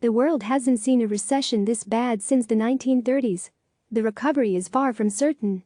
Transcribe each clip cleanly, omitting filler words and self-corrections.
The world hasn't seen a recession this bad since the 1930s. The recovery is far from certain.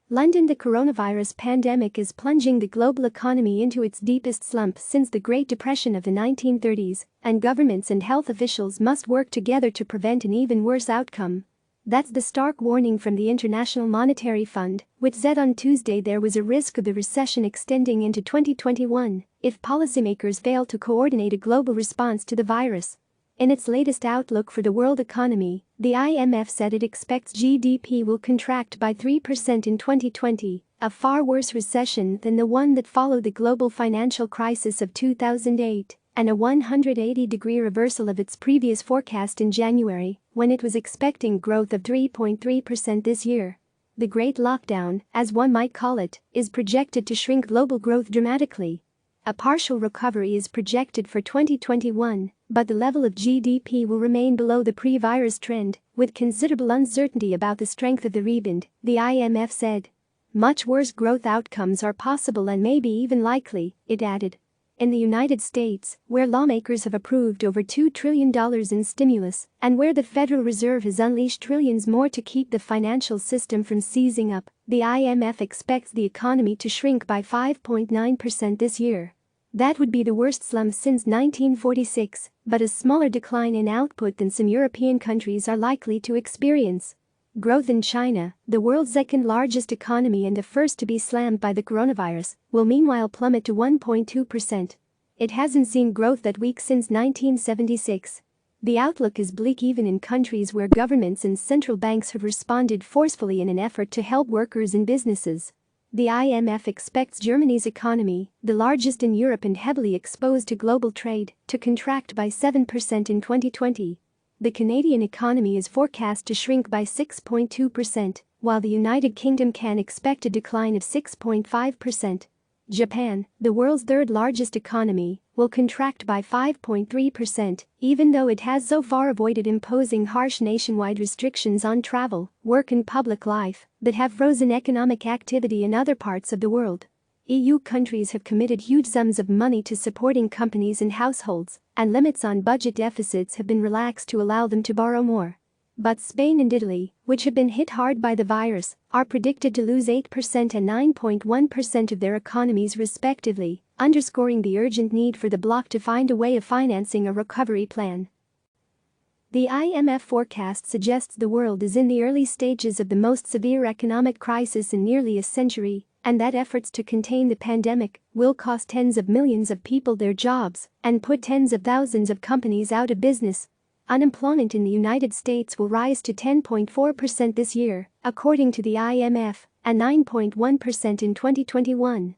London. The coronavirus pandemic is plunging the global economy into its deepest slump since the Great Depression of the 1930s, and governments and health officials must work together to prevent an even worse outcome. That's the stark warning from the International Monetary Fund, which said on Tuesday there was a risk of the recession extending into 2021 if policymakers fail to coordinate a global response to the virus. In its latest outlook for the world economy, the IMF said it expects GDP will contract by 3% in 2020, a far worse recession than the one that followed the global financial crisis of 2008, and a 180-degree reversal of its previous forecast in January, when it was expecting growth of 3.3% this year. The Great Lockdown, as one might call it, is projected to shrink global growth dramatically. A partial recovery is projected for 2021, but the level of GDP will remain below the pre-virus trend, with considerable uncertainty about the strength of the rebound, the IMF said. Much worse growth outcomes are possible and maybe even likely, it added. In the United States, where lawmakers have approved over $2 trillion in stimulus, and where the Federal Reserve has unleashed trillions more to keep the financial system from seizing up, the IMF expects the economy to shrink by 5.9% this year. That would be the worst slump since 1946, but a smaller decline in output than some European countries are likely to experience. Growth in China, the world's second-largest economy and the first to be slammed by the coronavirus, will meanwhile plummet to 1.2%. It hasn't seen growth that weak since 1976. The outlook is bleak even in countries where governments and central banks have responded forcefully in an effort to help workers and businesses. The IMF expects Germany's economy, the largest in Europe and heavily exposed to global trade, to contract by 7% in 2020. The Canadian economy is forecast to shrink by 6.2%, while the United Kingdom can expect a decline of 6.5%. Japan, the world's third-largest economy, will contract by 5.3%, even though it has so far avoided imposing harsh nationwide restrictions on travel, work and public life that have frozen economic activity in other parts of the world. EU countries have committed huge sums of money to supporting companies and households, and limits on budget deficits have been relaxed to allow them to borrow more. But Spain and Italy, which have been hit hard by the virus, are predicted to lose 8% and 9.1% of their economies respectively, underscoring the urgent need for the bloc to find a way of financing a recovery plan. The IMF forecast suggests the world is in the early stages of the most severe economic crisis in nearly a century, and that efforts to contain the pandemic will cost tens of millions of people their jobs and put tens of thousands of companies out of business. Unemployment in the United States will rise to 10.4% this year, according to the IMF, and 9.1% in 2021.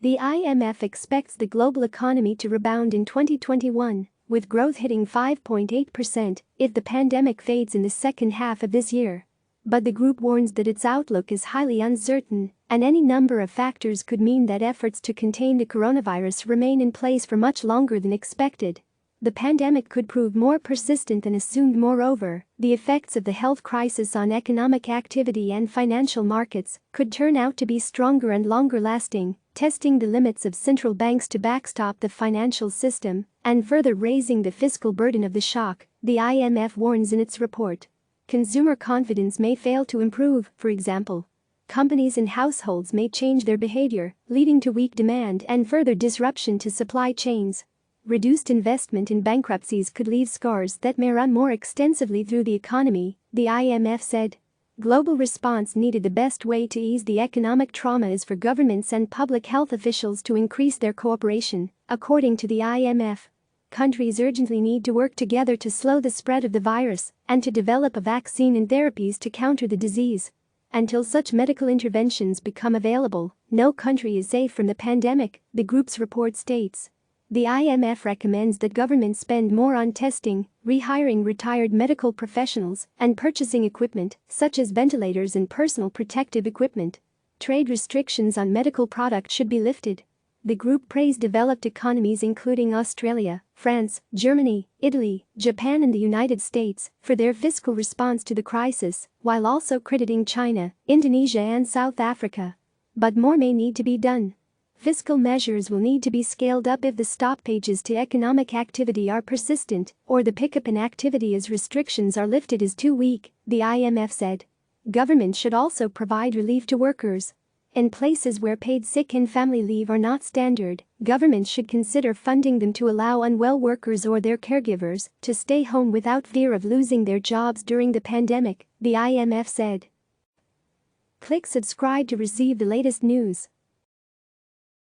The IMF expects the global economy to rebound in 2021, with growth hitting 5.8% if the pandemic fades in the second half of this year. But the group warns that its outlook is highly uncertain, and any number of factors could mean that efforts to contain the coronavirus remain in place for much longer than expected. The pandemic could prove more persistent than assumed. Moreover, the effects of the health crisis on economic activity and financial markets could turn out to be stronger and longer-lasting, testing the limits of central banks to backstop the financial system and further raising the fiscal burden of the shock, the IMF warns in its report. Consumer confidence may fail to improve, for example. Companies and households may change their behavior, leading to weak demand and further disruption to supply chains. Reduced investment in bankruptcies could leave scars that may run more extensively through the economy, the IMF said. Global response needed. The best way to ease the economic trauma is for governments and public health officials to increase their cooperation, according to the IMF. Countries urgently need to work together to slow the spread of the virus and to develop a vaccine and therapies to counter the disease. Until such medical interventions become available, no country is safe from the pandemic, the group's report states. The IMF recommends that governments spend more on testing, rehiring retired medical professionals, and purchasing equipment, such as ventilators and personal protective equipment. Trade restrictions on medical products should be lifted. The group praised developed economies including Australia, France, Germany, Italy, Japan and the United States for their fiscal response to the crisis, while also crediting China, Indonesia and South Africa. But more may need to be done. Fiscal measures will need to be scaled up if the stoppages to economic activity are persistent or the pickup in activity as restrictions are lifted is too weak, the IMF said. Government should also provide relief to workers. In places where paid sick and family leave are not standard, governments should consider funding them to allow unwell workers or their caregivers to stay home without fear of losing their jobs during the pandemic, the IMF said. Click subscribe to receive the latest news.